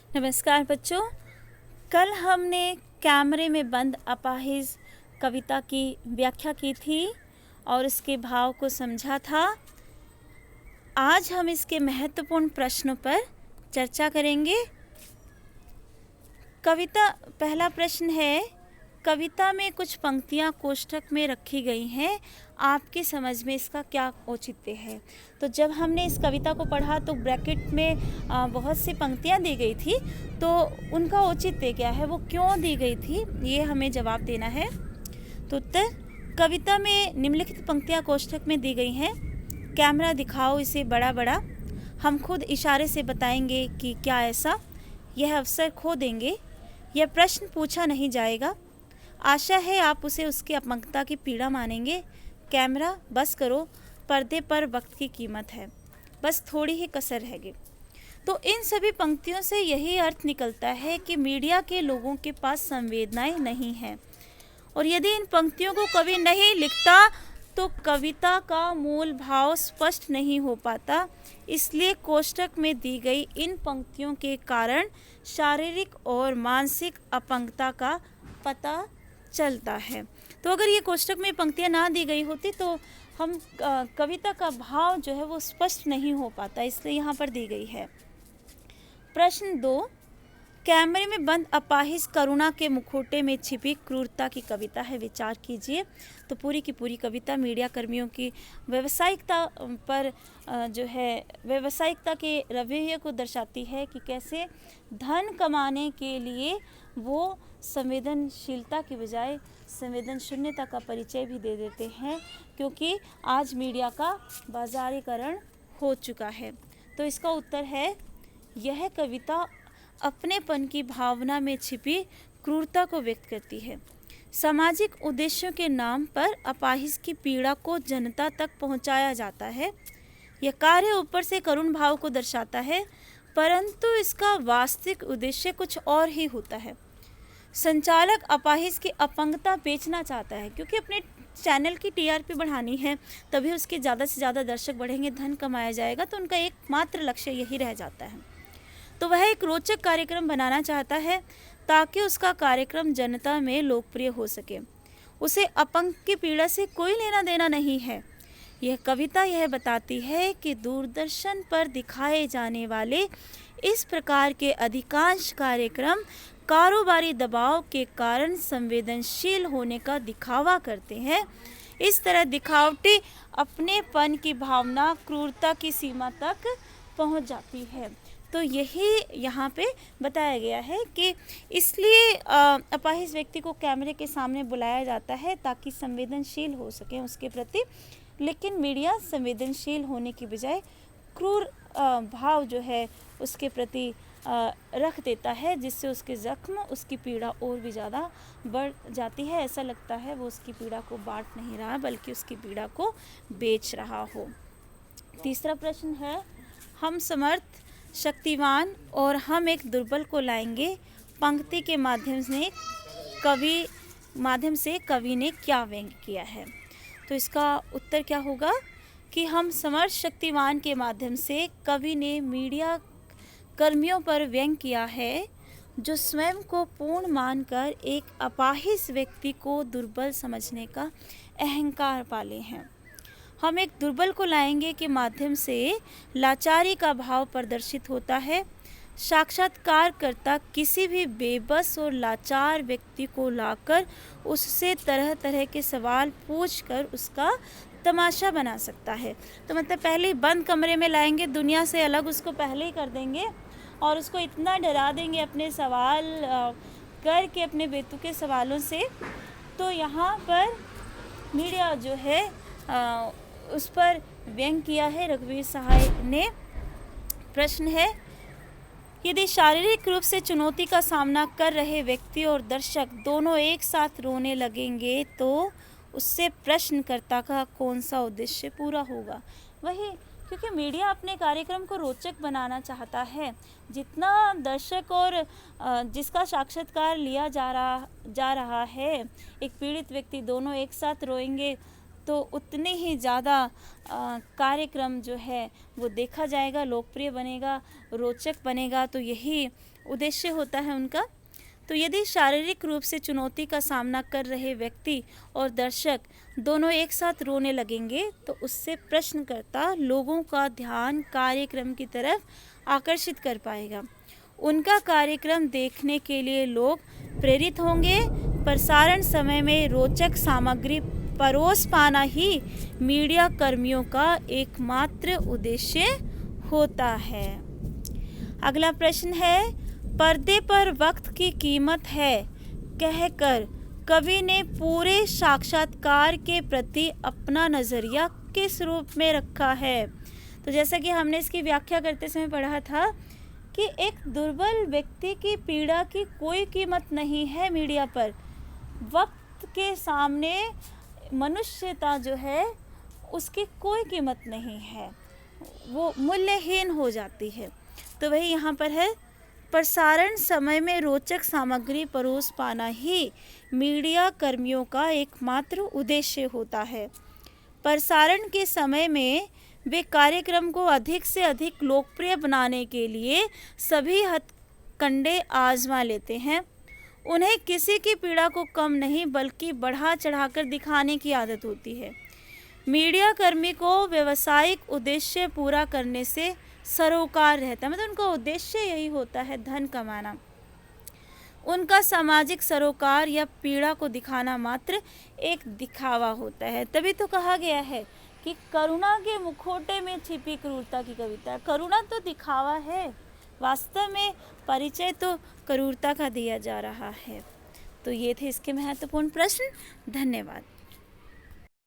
नमस्कार बच्चों। कल हमने कैमरे में बंद अपाहिज कविता की व्याख्या की थी और उसके भाव को समझा था। आज हम इसके महत्वपूर्ण प्रश्नों पर चर्चा करेंगे। पहला प्रश्न है, कविता में कुछ पंक्तियाँ कोष्ठक में रखी गई हैं, आपकी समझ में इसका क्या औचित्य है। तो जब हमने इस कविता को पढ़ा तो ब्रैकेट में बहुत सी पंक्तियाँ दी गई थी, तो उनका औचित्य क्या है, वो क्यों दी गई थी, ये हमें जवाब देना है। तो उत्तर, कविता में निम्नलिखित पंक्तियाँ कोष्ठक में दी गई हैं। कैमरा दिखाओ इसे बड़ा बड़ा, हम खुद इशारे से बताएंगे कि क्या ऐसा, यह अवसर खो देंगे, यह प्रश्न पूछा नहीं जाएगा, आशा है आप उसे उसकी अपंगता की पीड़ा मानेंगे, कैमरा बस करो, पर्दे पर वक्त की कीमत है, बस थोड़ी ही कसर रह गई। तो इन सभी पंक्तियों से यही अर्थ निकलता है कि मीडिया के लोगों के पास संवेदनाएं नहीं हैं, और यदि इन पंक्तियों को कवि नहीं लिखता तो कविता का मूल भाव स्पष्ट नहीं हो पाता। इसलिए कोष्ठक में दी गई इन पंक्तियों के कारण शारीरिक और मानसिक अपंगता का पता चलता है। तो अगर ये कोष्ठक में पंक्तियां ना दी गई होती तो हम कविता का भाव जो है वो स्पष्ट नहीं हो पाता, इसलिए यहाँ पर दी गई है। प्रश्न 2, कैमरे में बंद अपाहिज करुणा के मुखौटे में छिपी क्रूरता की कविता है, विचार कीजिए। तो पूरी की पूरी कविता मीडिया कर्मियों की व्यावसायिकता पर जो है व्यावसायिकता के रवैये को दर्शाती है कि कैसे धन कमाने के लिए वो संवेदनशीलता की बजाय संवेदन शून्यता का परिचय भी दे देते हैं, क्योंकि आज मीडिया का बाजारीकरण हो चुका है। तो इसका उत्तर है, यह कविता अपनेपन की भावना में छिपी क्रूरता को व्यक्त करती है। सामाजिक उद्देश्यों के नाम पर अपाहिज की पीड़ा को जनता तक पहुंचाया जाता है। यह कार्य ऊपर से करुण भाव को दर्शाता है, परंतु इसका वास्तविक उद्देश्य कुछ और ही होता है। संचालक अपाहिज की अपंगता बेचना चाहता है, क्योंकि अपने चैनल की टीआरपी बढ़ानी है, तभी उसके ज़्यादा से ज़्यादा दर्शक बढ़ेंगे, धन कमाया जाएगा, तो उनका एकमात्र लक्ष्य यही रह जाता है। तो वह एक रोचक कार्यक्रम बनाना चाहता है ताकि उसका कार्यक्रम जनता में लोकप्रिय हो सके। उसे अपंग की पीड़ा से कोई लेना देना नहीं है। यह कविता यह बताती है कि दूरदर्शन पर दिखाए जाने वाले इस प्रकार के अधिकांश कार्यक्रम कारोबारी दबाव के कारण संवेदनशील होने का दिखावा करते हैं। इस तरह दिखावटी अपनेपन की भावना क्रूरता की सीमा तक पहुंच जाती है। तो यही यहाँ पे बताया गया है कि इसलिए अपाहिज व्यक्ति को कैमरे के सामने बुलाया जाता है ताकि संवेदनशील हो सके उसके प्रति, लेकिन मीडिया संवेदनशील होने की बजाय क्रूर भाव जो है उसके प्रति रख देता है, जिससे उसके जख्म, उसकी पीड़ा और भी ज़्यादा बढ़ जाती है। ऐसा लगता है वो उसकी पीड़ा को बांट नहीं रहा बल्कि उसकी पीड़ा को बेच रहा हो। तीसरा प्रश्न है, हम समर्थ, शक्तिवान और हम एक दुर्बल को लाएंगे, पंक्ति के माध्यम से कवि ने क्या व्यंग किया है। तो इसका उत्तर क्या होगा कि हम समर्थ शक्तिवान के माध्यम से कवि ने मीडिया कर्मियों पर व्यंग किया है, जो स्वयं को पूर्ण मानकर एक अपाहिज व्यक्ति को दुर्बल समझने का अहंकार पाले हैं। हम एक दुर्बल को लाएंगे के माध्यम से लाचारी का भाव प्रदर्शित होता है। साक्षात्कारकर्ता किसी भी बेबस और लाचार व्यक्ति को लाकर उससे तरह तरह के सवाल पूछकर उसका तमाशा बना सकता है। तो मतलब पहले बंद कमरे में लाएंगे, दुनिया से अलग उसको पहले ही कर देंगे और उसको इतना डरा देंगे अपने सवाल करके, अपने बेतुके सवालों से। तो यहाँ पर मीडिया जो है उस पर व्यंग किया है रघुवीर सहाय ने। प्रश्न है, यदि शारीरिक रूप से चुनौती का सामना कर रहे व्यक्ति और दर्शक दोनों एक साथ रोने लगेंगे तो उससे प्रश्नकर्ता का कौन सा उद्देश्य पूरा होगा। वही, क्योंकि मीडिया अपने कार्यक्रम को रोचक बनाना चाहता है। जितना दर्शक और जिसका साक्षात्कार लिया जा रहा है, एक पीड़ित व्यक्ति, दोनों एक साथ रोएंगे तो उतने ही ज़्यादा कार्यक्रम जो है वो देखा जाएगा, लोकप्रिय बनेगा, रोचक बनेगा। तो यही उद्देश्य होता है उनका। तो यदि शारीरिक रूप से चुनौती का सामना कर रहे व्यक्ति और दर्शक दोनों एक साथ रोने लगेंगे तो उससे प्रश्नकर्ता लोगों का ध्यान कार्यक्रम की तरफ आकर्षित कर पाएगा। उनका कार्यक्रम देखने के लिए लोग प्रेरित होंगे। प्रसारण समय में रोचक सामग्री परोस पाना ही मीडिया कर्मियों का एकमात्र उद्देश्य होता है। अगला प्रश्न है, पर्दे पर वक्त की कीमत है कहकर कवि ने पूरे साक्षात्कार के प्रति अपना नज़रिया किस रूप में रखा है? तो जैसा कि हमने इसकी व्याख्या करते समय पढ़ा था कि एक दुर्बल व्यक्ति की पीड़ा की कोई कीमत नहीं है मीडिया पर। वक्त के सामने मनुष्यता जो है उसकी कोई कीमत नहीं है, वो मूल्यहीन हो जाती है। तो वही यहाँ पर है, प्रसारण समय में रोचक सामग्री परोस पाना ही मीडिया कर्मियों का एकमात्र उद्देश्य होता है। प्रसारण के समय में वे कार्यक्रम को अधिक से अधिक लोकप्रिय बनाने के लिए सभी हथकंडे आजमा लेते हैं। उन्हें किसी की पीड़ा को कम नहीं बल्कि बढ़ा चढ़ाकर दिखाने की आदत होती है। मीडिया कर्मी को व्यावसायिक उद्देश्य पूरा करने से सरोकार रहता है, मतलब उनका उद्देश्य यही होता है धन कमाना। उनका सामाजिक सरोकार या पीड़ा को दिखाना मात्र एक दिखावा होता है। तभी तो कहा गया है कि करुणा के मुखौटे में छिपी क्रूरता की कविता। करुणा तो दिखावा है, वास्तव में परिचय तो क्रूरता का दिया जा रहा है। तो ये थे इसके महत्वपूर्ण प्रश्न। धन्यवाद।